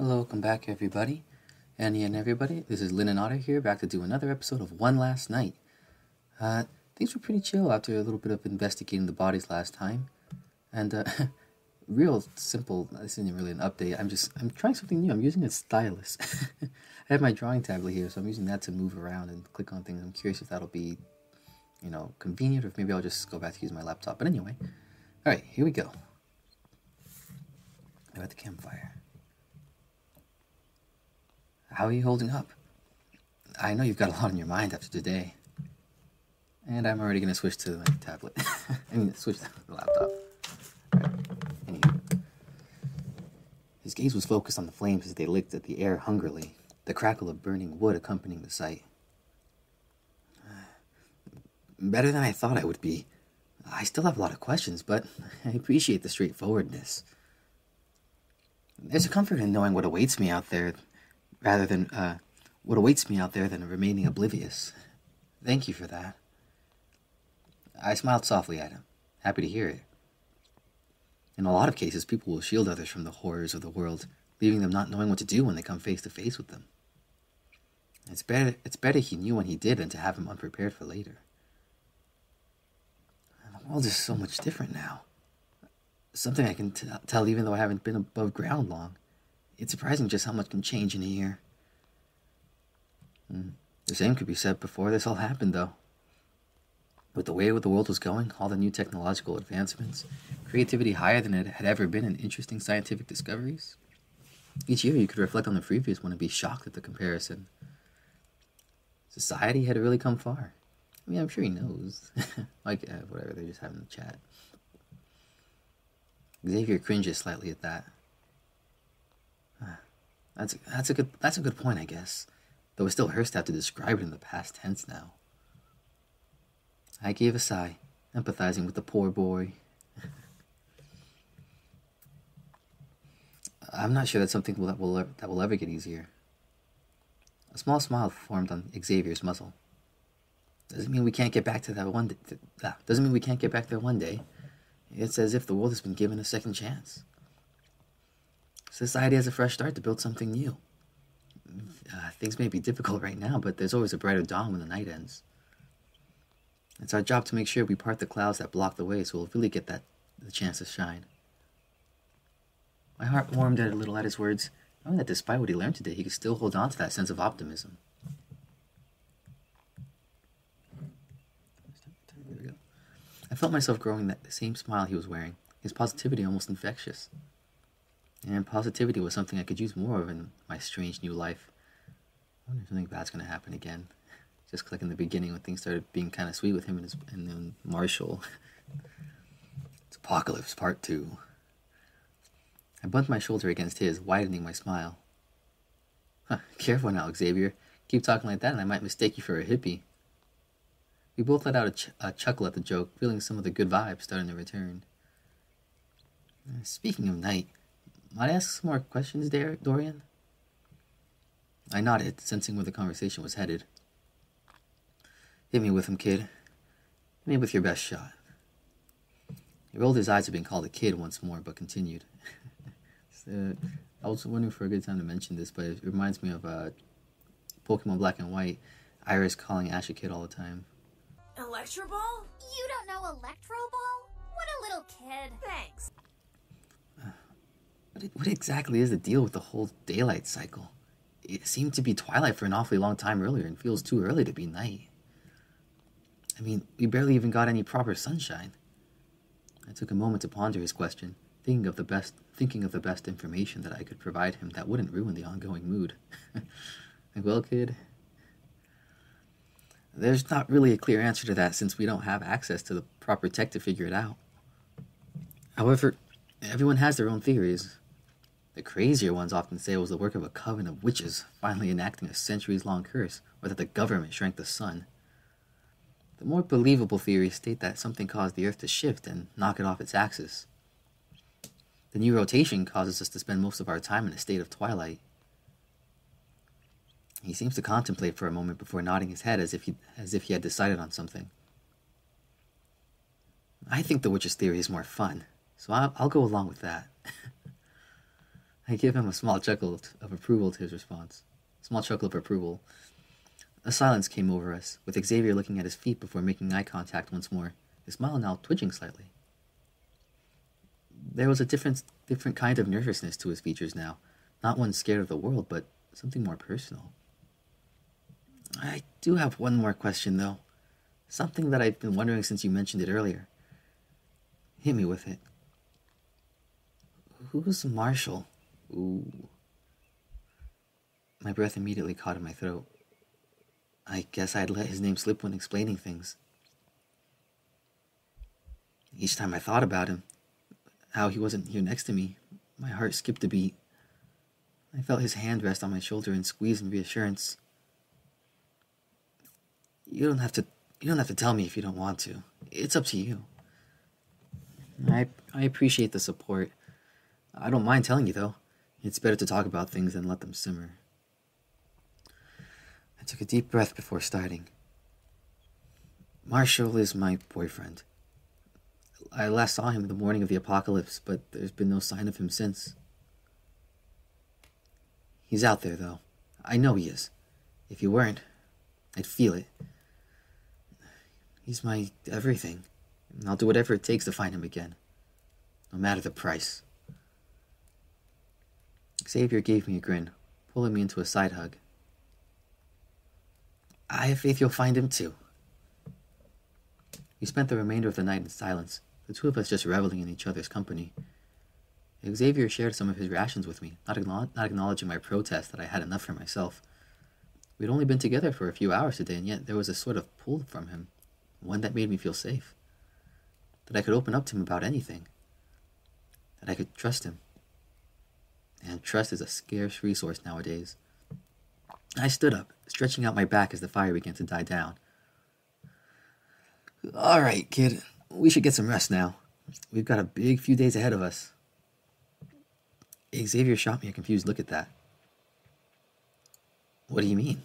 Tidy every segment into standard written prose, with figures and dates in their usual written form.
Hello, welcome back everybody. Annie and everybody, this is Lynn and Otter here, back to do another episode of One Last Night. Things were pretty chill after a little bit of investigating the bodies last time. And, real simple, this isn't really an update, I'm trying something new. I'm using a stylus. I have my drawing tablet here, so I'm using that to move around and click on things. I'm curious if that'll be, convenient, or if maybe I'll just go back to use my laptop. But anyway, alright, here we go. I'm at the campfire. How are you holding up? I know you've got a lot on your mind after today. And I'm already going to switch to my tablet. Switch to the laptop. Right. Anyway. His gaze was focused on the flames as they licked at the air hungrily, the crackle of burning wood accompanying the sight. Better than I thought I would be. I still have a lot of questions, but I appreciate the straightforwardness. There's a comfort in knowing what awaits me out there, rather than remaining oblivious. Thank you for that. I smiled softly at him, happy to hear it. In a lot of cases, people will shield others from the horrors of the world, leaving them not knowing what to do when they come face to face with them. It's better he knew when he did than to have him unprepared for later. The world is so much different now. Something I can tell even though I haven't been above ground long. It's surprising just how much can change in a year. The same could be said before this all happened, though. With the way the world was going, all the new technological advancements, creativity higher than it had ever been, and interesting scientific discoveries. Each year you could reflect on the previous one and be shocked at the comparison. Society had really come far. I mean, I'm sure he knows. Whatever, they're just having a chat. Xavier cringes slightly at that. That's a good point, I guess. Though it still hurts to have to describe it in the past tense now. I gave a sigh, empathizing with the poor boy. I'm not sure that's something that will ever get easier. A small smile formed on Xavier's muzzle. Doesn't mean we can't get back to that one. Doesn't mean we can't get back there one day. It's as if the world has been given a second chance. Society has a fresh start to build something new. Things may be difficult right now, but there's always a brighter dawn when the night ends. It's our job to make sure we part the clouds that block the way so we'll really get the chance to shine. My heart warmed a little at his words, knowing that despite what he learned today, he could still hold on to that sense of optimism. There we go. I felt myself growing the same smile he was wearing, his positivity almost infectious. And positivity was something I could use more of in my strange new life. I wonder if something bad's going to happen again. Just like in the beginning when things started being kind of sweet with him and Marshall. It's Apocalypse Part 2. I bumped my shoulder against his, widening my smile. Careful now, Xavier. Keep talking like that and I might mistake you for a hippie. We both let out a chuckle at the joke, feeling some of the good vibes starting to return. Speaking of night, might I ask some more questions there, Dorian? I nodded, sensing where the conversation was headed. Hit me with him, kid. Hit me with your best shot. He rolled his eyes at being called a kid once more, but continued. I was wondering for a good time to mention this, but it reminds me of Pokemon Black and White. Iris calling Ash a kid all the time. Electro Ball? You don't know Electro Ball? What a little kid. Thanks. What exactly is the deal with the whole daylight cycle? It seemed to be twilight for an awfully long time earlier and feels too early to be night. I mean, we barely even got any proper sunshine. I took a moment to ponder his question, thinking of the best information that I could provide him that wouldn't ruin the ongoing mood. Well, kid, there's not really a clear answer to that since we don't have access to the proper tech to figure it out. However, everyone has their own theories. The crazier ones often say it was the work of a coven of witches finally enacting a centuries-long curse, or that the government shrank the sun. The more believable theories state that something caused the Earth to shift and knock it off its axis. The new rotation causes us to spend most of our time in a state of twilight. He seems to contemplate for a moment before nodding his head as if he had decided on something. I think the witch's theory is more fun, so I'll go along with that. I give him a small chuckle of approval to his response. Small chuckle of approval. A silence came over us, with Xavier looking at his feet before making eye contact once more, his smile now twitching slightly. There was a different kind of nervousness to his features now, not one scared of the world, but something more personal. I do have one more question, though. Something that I've been wondering since you mentioned it earlier. Hit me with it. Who's Marshall? Ooh. My breath immediately caught in my throat. I guess I'd let his name slip when explaining things. Each time I thought about him, how he wasn't here next to me, my heart skipped a beat. I felt his hand rest on my shoulder and squeeze in reassurance. You don't have to tell me if you don't want to. It's up to you. I appreciate the support. I don't mind telling you, though. It's better to talk about things than let them simmer. I took a deep breath before starting. Marshall is my boyfriend. I last saw him the morning of the apocalypse, but there's been no sign of him since. He's out there, though. I know he is. If he weren't, I'd feel it. He's my everything, and I'll do whatever it takes to find him again, no matter the price. Xavier gave me a grin, pulling me into a side hug. I have faith you'll find him too. We spent the remainder of the night in silence, the two of us just reveling in each other's company. Xavier shared some of his rations with me, not acknowledging my protest that I had enough for myself. We'd only been together for a few hours today, and yet there was a sort of pull from him, one that made me feel safe. That I could open up to him about anything. That I could trust him. And trust is a scarce resource nowadays. I stood up, stretching out my back as the fire began to die down. All right, kid. We should get some rest now. We've got a big few days ahead of us. Xavier shot me a confused look at that. What do you mean?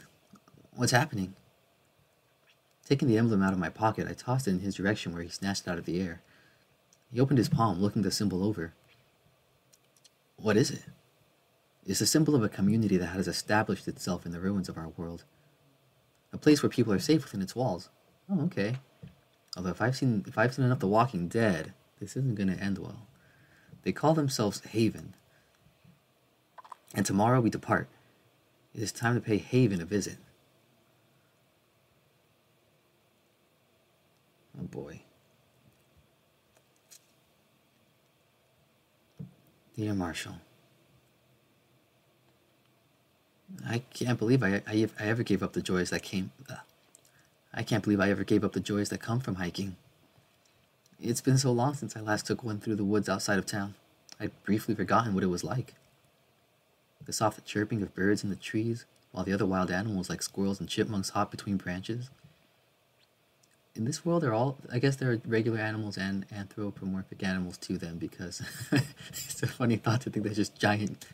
What's happening? Taking the emblem out of my pocket, I tossed it in his direction where he snatched it out of the air. He opened his palm, looking the symbol over. What is it? It's a symbol of a community that has established itself in the ruins of our world. A place where people are safe within its walls. Oh, okay. Although if I've seen enough The Walking Dead, this isn't going to end well. They call themselves Haven. And tomorrow we depart. It is time to pay Haven a visit. Oh boy. Dear Marshall, I can't believe I ever gave up the joys that came. I can't believe I ever gave up the joys that come from hiking. It's been so long since I last took one through the woods outside of town. I'd briefly forgotten what it was like. The soft chirping of birds in the trees, while the other wild animals like squirrels and chipmunks hop between branches. In this world, I guess there are regular animals and anthropomorphic animals too then, because it's a funny thought to think there's just giant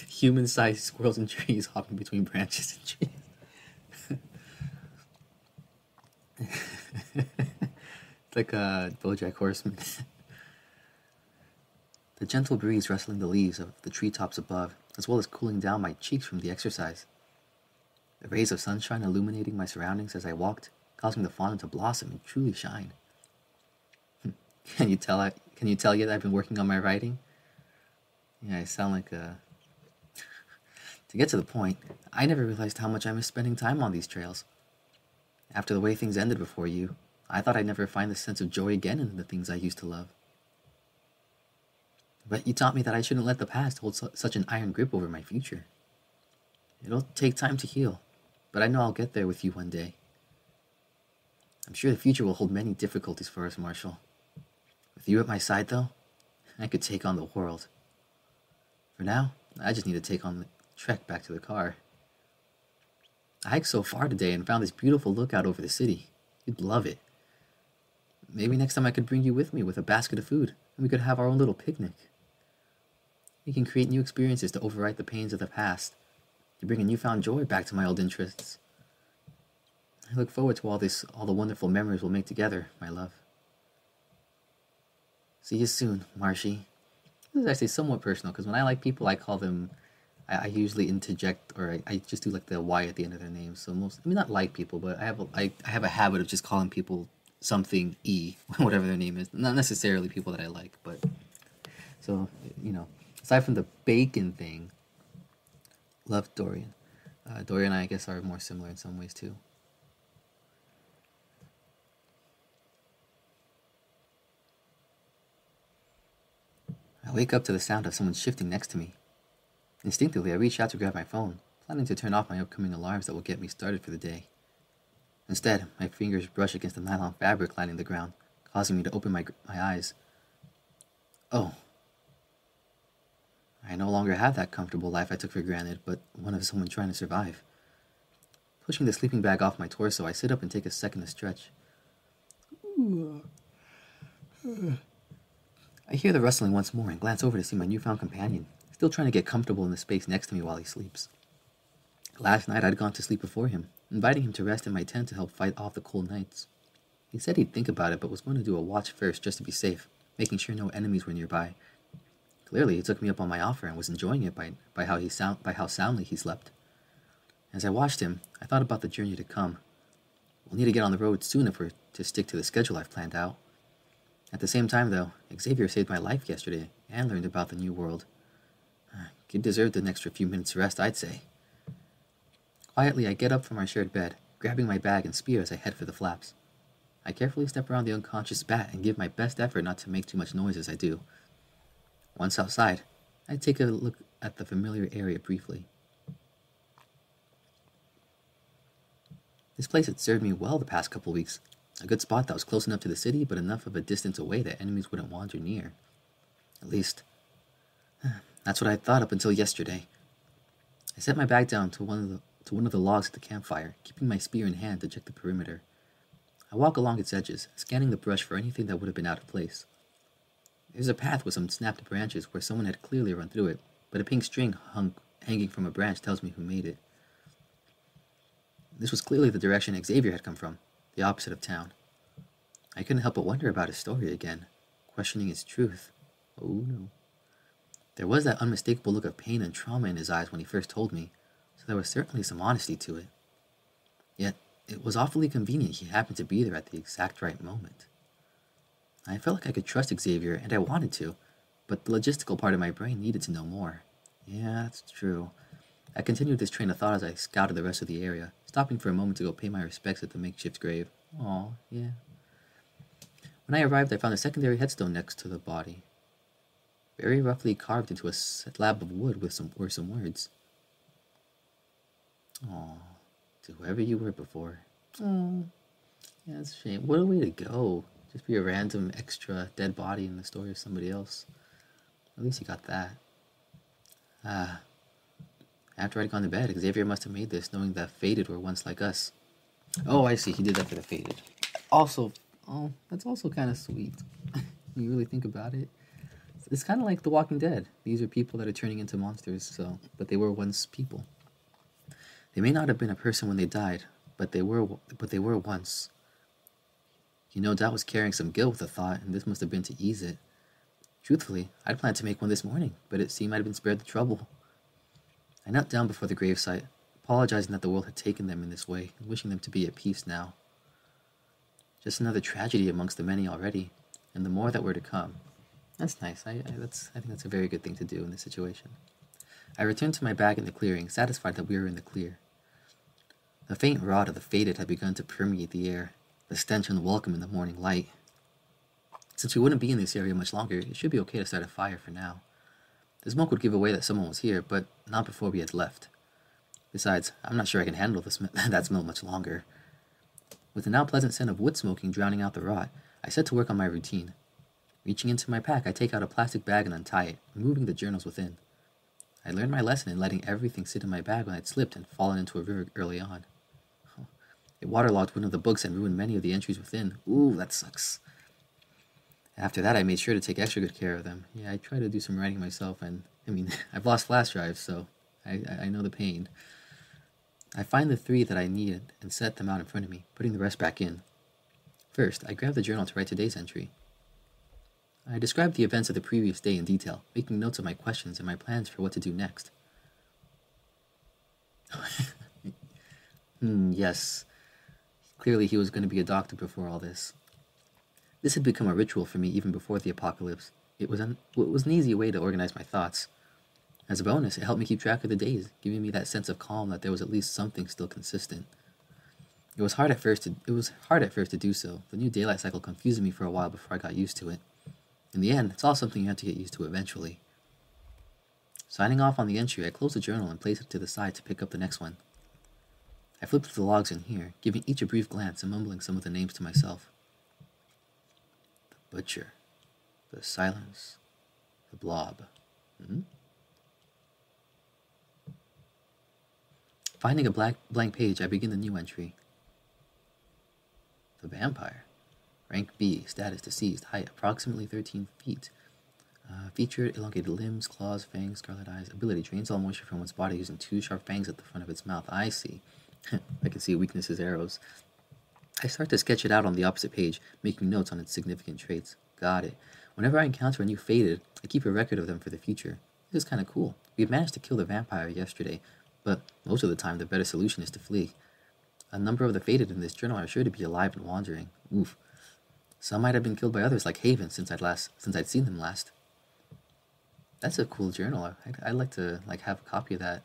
human-sized squirrels and trees hopping between branches and trees. It's like a BoJack Horseman. The gentle breeze rustling the leaves of the treetops above, as well as cooling down my cheeks from the exercise. The rays of sunshine illuminating my surroundings as I walked, causing the fauna to blossom and truly shine. Can you tell yet I've been working on my writing? Yeah, I sound like a... To get to the point, I never realized how much I miss spending time on these trails. After the way things ended before you, I thought I'd never find the sense of joy again in the things I used to love. But you taught me that I shouldn't let the past hold such an iron grip over my future. It'll take time to heal, but I know I'll get there with you one day. I'm sure the future will hold many difficulties for us, Marshall. With you at my side, though, I could take on the world. For now, I just need to take on the trek back to the car. I hiked so far today and found this beautiful lookout over the city. You'd love it. Maybe next time I could bring you with me with a basket of food, and we could have our own little picnic. We can create new experiences to overwrite the pains of the past, to bring a newfound joy back to my old interests. I look forward to all the wonderful memories we'll make together, my love. See you soon, Marshy. This is actually somewhat personal because when I like people, I call them. I usually interject or I just do like the Y at the end of their name. So most, I mean, not like people, but I have a habit of just calling people something E, whatever their name is. Not necessarily people that I like, but so you know, aside from the bacon thing, love Dorian. Dorian and I guess are more similar in some ways too. I wake up to the sound of someone shifting next to me. Instinctively, I reach out to grab my phone, planning to turn off my upcoming alarms that will get me started for the day. Instead, my fingers brush against the nylon fabric lining the ground, causing me to open my eyes. Oh, I no longer have that comfortable life I took for granted, but one of someone trying to survive. Pushing the sleeping bag off my torso, I sit up and take a second to stretch. I hear the rustling once more and glance over to see my newfound companion, still trying to get comfortable in the space next to me while he sleeps. Last night I'd gone to sleep before him, inviting him to rest in my tent to help fight off the cold nights. He said he'd think about it but was going to do a watch first just to be safe, making sure no enemies were nearby. Clearly he took me up on my offer and was enjoying it by how soundly he slept. As I watched him, I thought about the journey to come. We'll need to get on the road soon if we're to stick to the schedule I've planned out. At the same time, though, Xavier saved my life yesterday and learned about the new world. Kid deserved an extra few minutes rest, I'd say. Quietly, I get up from our shared bed, grabbing my bag and spear as I head for the flaps. I carefully step around the unconscious bat and give my best effort not to make too much noise as I do. Once outside, I take a look at the familiar area briefly. This place had served me well the past couple weeks. A good spot that was close enough to the city, but enough of a distance away that enemies wouldn't wander near. At least, that's what I thought up until yesterday. I set my bag down to one of the logs at the campfire, keeping my spear in hand to check the perimeter. I walk along its edges, scanning the brush for anything that would have been out of place. There's a path with some snapped branches where someone had clearly run through it, but a pink string hanging from a branch tells me who made it. This was clearly the direction Xavier had come from, the opposite of town. I couldn't help but wonder about his story again, questioning its truth. Oh no. There was that unmistakable look of pain and trauma in his eyes when he first told me, so there was certainly some honesty to it. Yet, it was awfully convenient he happened to be there at the exact right moment. I felt like I could trust Xavier, and I wanted to, but the logistical part of my brain needed to know more. Yeah, that's true. I continued this train of thought as I scouted the rest of the area, stopping for a moment to go pay my respects at the makeshift grave. Aw, yeah. When I arrived, I found a secondary headstone next to the body, very roughly carved into a slab of wood with some words. Aw, to whoever you were before. Oh, yeah, that's a shame. What a way to go. Just be a random extra dead body in the story of somebody else. At least you got that. After I'd gone to bed, Xavier must have made this, knowing that Fated were once like us. Oh, I see. He did that for the Fated. Also, that's also kind of sweet. When you really think about it. It's kind of like The Walking Dead. These are people that are turning into monsters, but they were once people. They may not have been a person when they died, but they were once. He no doubt was carrying some guilt with the thought, and this must have been to ease it. Truthfully, I'd planned to make one this morning, but it seemed I'd been spared the trouble. I knelt down before the gravesite, apologizing that the world had taken them in this way, and wishing them to be at peace now. Just another tragedy amongst the many already, and the more that were to come. That's nice. I think that's a very good thing to do in this situation. I returned to my bag in the clearing, satisfied that we were in the clear. The faint rot of the Fated had begun to permeate the air, the stench unwelcome in the morning light. Since we wouldn't be in this area much longer, it should be okay to start a fire for now. The smoke would give away that someone was here, but not before we had left. Besides, I'm not sure I can handle that smell much longer. With the now pleasant scent of wood smoking drowning out the rot, I set to work on my routine. Reaching into my pack, I take out a plastic bag and untie it, removing the journals within. I learned my lesson in letting everything sit in my bag when I'd slipped and fallen into a river early on. It waterlogged one of the books and ruined many of the entries within. Ooh, that sucks. After that, I made sure to take extra good care of them. Yeah, I try to do some writing myself, and, I've lost flash drives, so I know the pain. I find the 3 that I needed and set them out in front of me, putting the rest back in. First, I grab the journal to write today's entry. I described the events of the previous day in detail, making notes of my questions and my plans for what to do next. Yes. Clearly he was going to be a doctor before all this. This had become a ritual for me even before the apocalypse. It was an easy way to organize my thoughts. As a bonus, it helped me keep track of the days, giving me that sense of calm that there was at least something still consistent. It was hard at first to do so. The new daylight cycle confused me for a while before I got used to it. In the end, it's all something you have to get used to eventually. Signing off on the entry, I closed the journal and placed it to the side to pick up the next one. I flipped through the logs in here, giving each a brief glance and mumbling some of the names to myself. The Butcher, the Silence, the Blob. Finding a blank page, I begin the new entry. The Vampire. Rank B, status deceased, height approximately 13 feet. Featured elongated limbs, claws, fangs, scarlet eyes. Ability drains all moisture from one's body using 2 sharp fangs at the front of its mouth. I see. I can see weakness as arrows. I start to sketch it out on the opposite page, making notes on its significant traits. Got it. Whenever I encounter a new Fated, I keep a record of them for the future. This is kind of cool. We managed to kill the vampire yesterday, but most of the time the better solution is to flee. A number of the Fated in this journal are sure to be alive and wandering. Oof. Some might have been killed by others like Haven since I'd seen them last. That's a cool journal. I'd like to have a copy of that.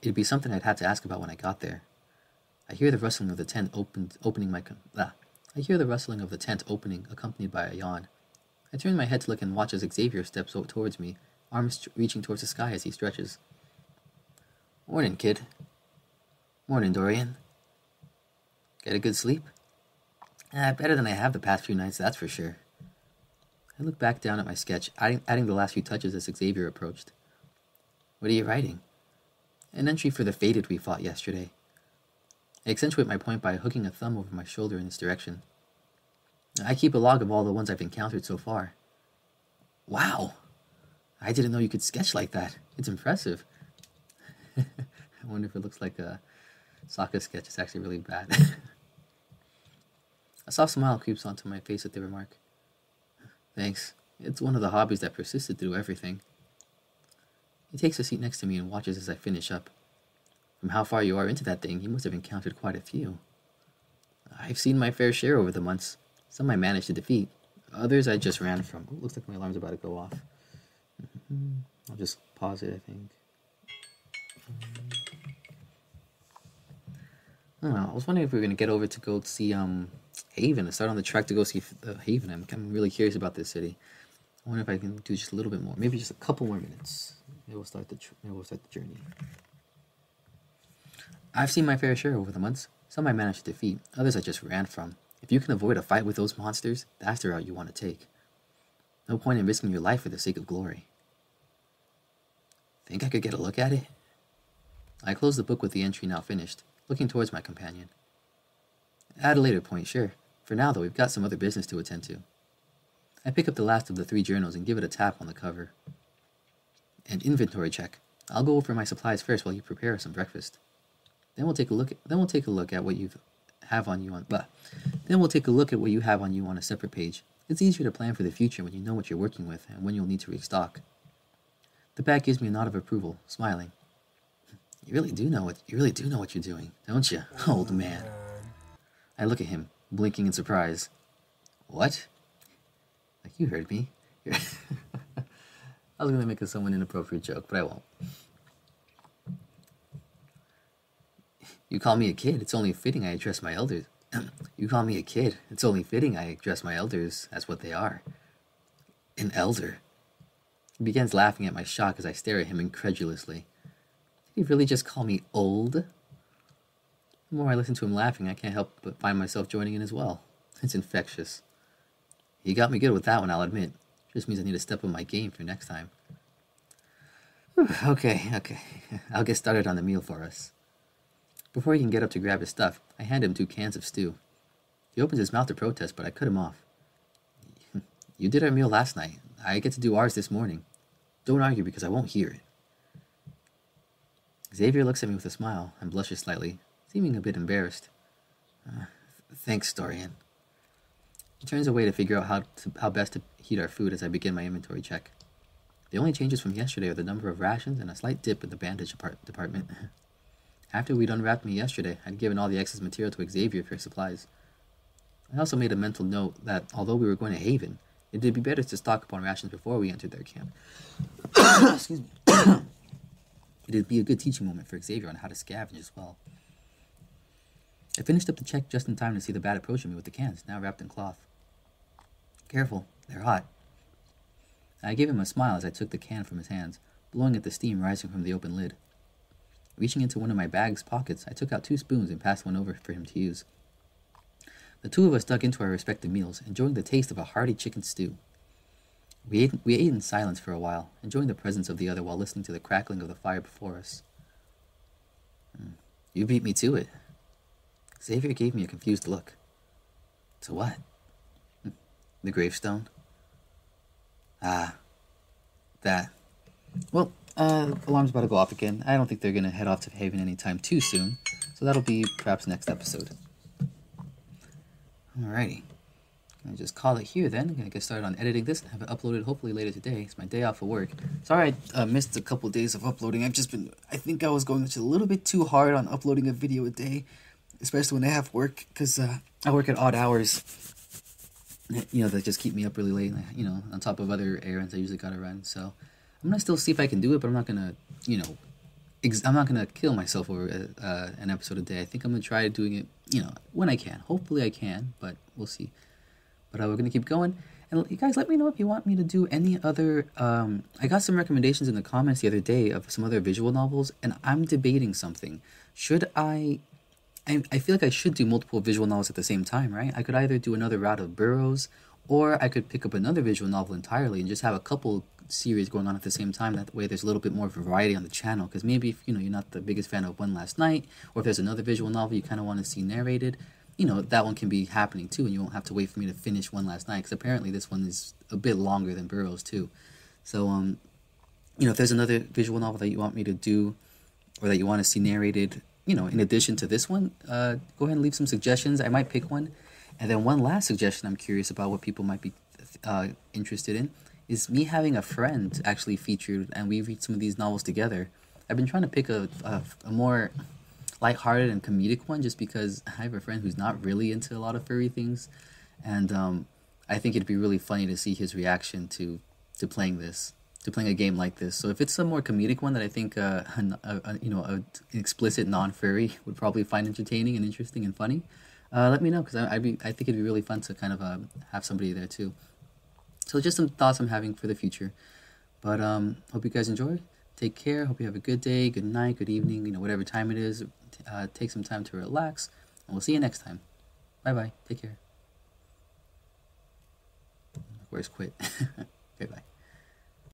It'd be something I'd have to ask about when I got there. I hear the rustling of the tent I hear the rustling of the tent opening, accompanied by a yawn. I turn my head to look and watch as Xavier steps towards me, arms reaching towards the sky as he stretches. Morning, kid. Morning, Dorian. Get a good sleep? Better than I have the past few nights, that's for sure. I look back down at my sketch, adding the last few touches as Xavier approached. What are you writing? An entry for the Fated we fought yesterday. I accentuate my point by hooking a thumb over my shoulder in this direction. I keep a log of all the ones I've encountered so far. Wow! I didn't know you could sketch like that. It's impressive. I wonder if it looks like a Sokka sketch. It's actually really bad. A soft smile creeps onto my face at the remark. Thanks. It's one of the hobbies that persisted through everything. He takes a seat next to me and watches as I finish up. From how far you are into that thing, you must have encountered quite a few. I've seen my fair share over the months. Some I managed to defeat. Others I just ran from. Ooh, looks like my alarm's about to go off. I'll just pause it, I think. I don't know. I was wondering if we were going to get over to go see Haven. To start on the track to go see Haven. I'm really curious about this city. I wonder if I can do just a little bit more. Maybe just a couple more minutes. Maybe we'll start the journey. I've seen my fair share over the months. Some I managed to defeat. Others I just ran from. If you can avoid a fight with those monsters, that's the route you want to take. No point in risking your life for the sake of glory. Think I could get a look at it? I closed the book with the entry now finished, looking towards my companion. At a later point, sure. For now, though, we've got some other business to attend to. I pick up the last of the 3 journals and give it a tap on the cover. An inventory check. I'll go over my supplies first while you prepare some breakfast. Then we'll take a look at what you have on you on a separate page. It's easier to plan for the future when you know what you're working with and when you'll need to restock. The bag gives me a nod of approval, smiling. You really do know what you're doing, don't you, old man? I look at him, blinking in surprise. What? Like, you heard me. I was going to make a somewhat inappropriate joke, but I won't. You call me a kid, it's only fitting I address my elders. You call me a kid, it's only fitting I address my elders as what they are. An elder. He begins laughing at my shock as I stare at him incredulously. Did he really just call me old? The more I listen to him laughing, I can't help but find myself joining in as well. It's infectious. He got me good with that one, I'll admit. Just means I need to step up my game for next time. Okay. I'll get started on the meal for us. Before he can get up to grab his stuff, I hand him 2 cans of stew. He opens his mouth to protest, but I cut him off. You did our meal last night. I get to do ours this morning. Don't argue because I won't hear it. Xavier looks at me with a smile and blushes slightly, seeming a bit embarrassed. Thanks, Dorian. He turns away to figure out how best to heat our food as I begin my inventory check. The only changes from yesterday are the number of rations and a slight dip in the bandage department. After we'd unwrapped me yesterday, I'd given all the excess material to Xavier for supplies. I also made a mental note that, although we were going to Haven, it would be better to stock up on rations before we entered their camp. Excuse me. It'd be a good teaching moment for Xavier on how to scavenge as well. I finished up the check just in time to see the bat approaching me with the cans, now wrapped in cloth. Careful, they're hot. I gave him a smile as I took the can from his hands, blowing at the steam rising from the open lid. Reaching into one of my bag's pockets, I took out 2 spoons and passed one over for him to use. The two of us dug into our respective meals, enjoying the taste of a hearty chicken stew. We ate in silence for a while, enjoying the presence of the other while listening to the crackling of the fire before us. You beat me to it. Xavier gave me a confused look. To what? The gravestone? Ah, that. Well, alarm's about to go off again. I don't think they're going to head off to Haven anytime too soon, so that'll be perhaps next episode. Alrighty. I'll just call it here then. I'm going to get started on editing this and have it uploaded hopefully later today. It's my day off of work. Sorry I missed a couple days of uploading. I think I was going just a little bit too hard on uploading a video a day, especially when I have work, because I work at odd hours. That just keep me up really late, on top of other errands I usually gotta run. So I'm gonna still see if I can do it, but I'm not gonna, I'm not gonna kill myself over an episode a day. I think I'm gonna try doing it, when I can. Hopefully I can, but we'll see. But we're gonna keep going. And you guys, let me know if you want me to do any other. I got some recommendations in the comments the other day of some other visual novels, and I'm debating something. Should I feel like I should do multiple visual novels at the same time, right? I could either do another route of Burroughs, or I could pick up another visual novel entirely and just have a couple series going on at the same time. That way there's a little bit more variety on the channel, because maybe if, you're not the biggest fan of One Last Night, or if there's another visual novel you kind of want to see narrated, that one can be happening too, and you won't have to wait for me to finish One Last Night, because apparently this one is a bit longer than Burroughs too. So, if there's another visual novel that you want me to do, or that you want to see narrated, in addition to this one, go ahead and leave some suggestions. I might pick one. And then one last suggestion I'm curious about what people might be interested in is me having a friend actually featured, and we read some of these novels together. I've been trying to pick a more lighthearted and comedic one, just because I have a friend who's not really into a lot of furry things, and I think it'd be really funny to see his reaction to playing this. To playing a game like this. So if it's a more comedic one that I think an explicit non-furry would probably find entertaining and interesting and funny, let me know, because I think it'd be really fun to kind of have somebody there too. So just some thoughts I'm having for the future. But hope you guys enjoy. Take care. Hope you have a good day, good night, good evening, whatever time it is. Take some time to relax, and we'll see you next time. Bye bye. Take care. Where's quit? Okay, bye.